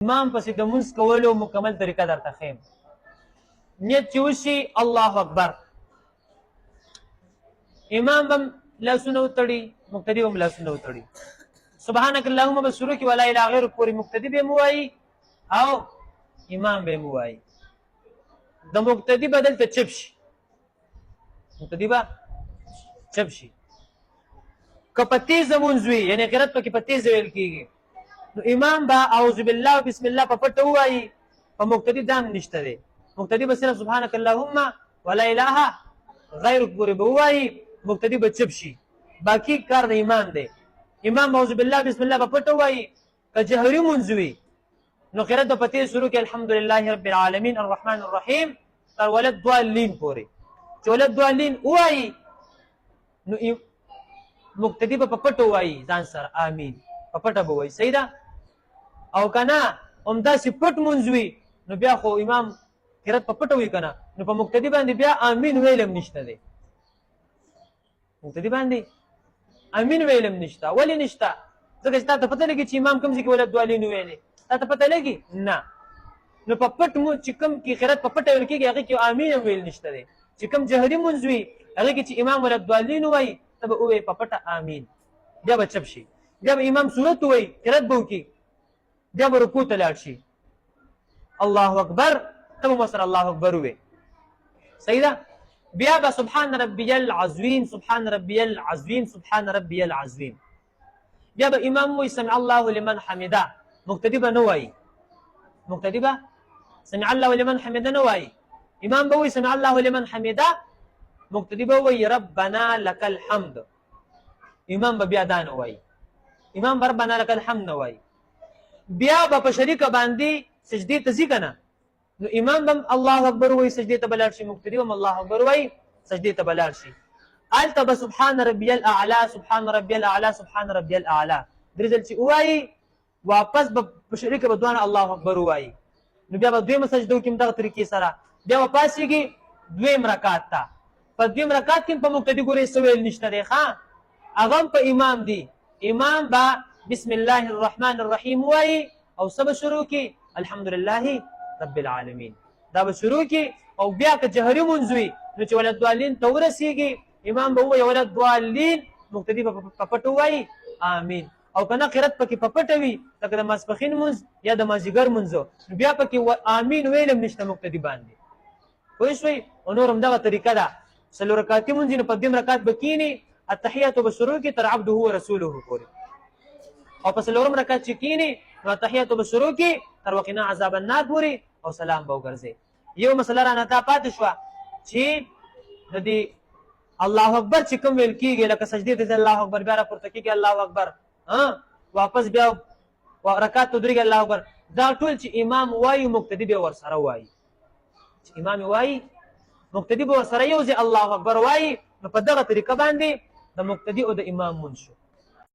امام پسې د مونځ کولو مکمل طریقه درته ښیم. نیت چې وشي الله اکبر، امام به لاسونه وتړي، مقتدي به هم لاسونه وتړي. سبحانک اللهم به شروع کړي، ولا اله غیرک پورې مقتدي به یې ووایي او امام به یې ووایي. د مقتدي به دلته چپ شي، مقتدي به چپ شي. که په تیزه مونځ وي، یعنې قرات پکې په تیزه ویل کېږي، نو امام به اعوذ بالله و بسم الله په پټه ووایي، په مقتدي دا هم نشته دی. مقتدي به صرف سبحانک اللهم ولا اله غیرک پورې به ووایي، مقتدي به چپ شي. باقي کار د امام دی. امام اعوذ بالله بسم الله په پټه ووایي. که جهري مونځ وي نو قرات به په تیز شروع کړي، الحمدلله رب العالمین الرحمن الرحیم تر ولد ضالین پورې. چې ولد ضالین ووایي نو مقتدي به په پټه ووایي ځان سره آمین، په پټه به وایي. صحیح ده؟ او که نه همداسې پټ مونځ وي نو بیا خو امام قرات په پټه وایي که نه، نو په مقتدي باندې بیا آمین ویل هم نشته دی. مقتدي باندې امین ویل هم نشته. ولې نشته؟ ځکه چې تا ته پته لګي چې امام کوم ځای کې ولد ضالین ویلې، تا ته پته لګي؟ نه. نو په پټ مونځ چې کوم کې قرات په پټه ویل کېږي هغې کې امین هم ویل نشته دی. چې کوم جهري مونځ وي هغې کې چې امام ولد ضالین ووایي، ته به ووایې په پټه آمین، بیا به چپ شي. بیا به امام سورت ووایي، قرات به وکړي، بیا به رکوع ته لاړ شي، الله اکبر، ته به ورسره الله اکبر ووایې. صحیح ده؟ بیا به سبحان ربی العظیم، سبحان ربی العظیم، سبحان ربی العظیم. بیا به امام وایي سمع الله لمن حمده، مقتدي به نه وایي. مقتدي به سمع الله لمن حمده نه وایي. امام به وایي سمع الله لمن حمده، مقتدي به وایي ربنا لك الحمد. امام به بیا دا نه وایي، امام به ربنا لك الحمد نه وایي. بیا به په شریکه باندې سجدې ته ځي که نه، نو امام به الله اکبر وایي، سجدې ته به لاړ شي، مقتدي به الله اکبر وایي، سجدې ته به لاړ شي. هلته به سبحان ربي الاعلى، سبحان ربي الاعلى، سبحان ربي الاعلى درې ځل چې ووایي، واپس به په شریکه به دواړه الله اکبر ووایي. نو بیا به دویمه سجده وکړي همدغه طریقې سره. بیا به پاڅېږي دویم رکعت ته. په دویم رکعت کې په مقتدي ګورې څه ویل نشته دی، ښه هغه هم په امام دی. امام به بسم الله الرحمن الرحیم ووایي او څه به شروع کړي، الحمدلله رب العالمین، دا به شروع کړي. او بیا که جهري مونځ وي نو چې ولد ضالین ته ورسېږي، امام به ووایي ولد ضالین، مقتدي به په پټه ووایي آمین. او که نه قرات پکې په پټه وي لکه د ماسپښین مونځ یا د مازدیګر مونځ، نو بیا پکې آمین ویل هم نشته مقتدي باندې. پوه شوئ؟ او نور همدغه طریقه ده. څلور رکعتي مونځ نو په دویم رکعت به کښېني، التحیات به شروع کړي تر عبده ورسوله پورې. او په څلورم رکعت چې کښېني نو التحیات به شروع کړي تر وقنا عذاب النار پورې او سلام به وګرځي. یو مسله رانه دا پاتې شوه چې د دې الله اکبر چې کوم ویل کېږي، لکه سجدې ته الله اکبر، بیا راپورته کېږي الله اکبر، واپس بیا رکعت ته ودرېږي الله اکبر، دا ټول چې امام وایي مقتدي به ورسره وایي. چې امام وایي مقتدي به ورسره یو ځای الله اکبر وایي. نو په دغه طریقه باندې د مقتدي او د امام مونځ شو.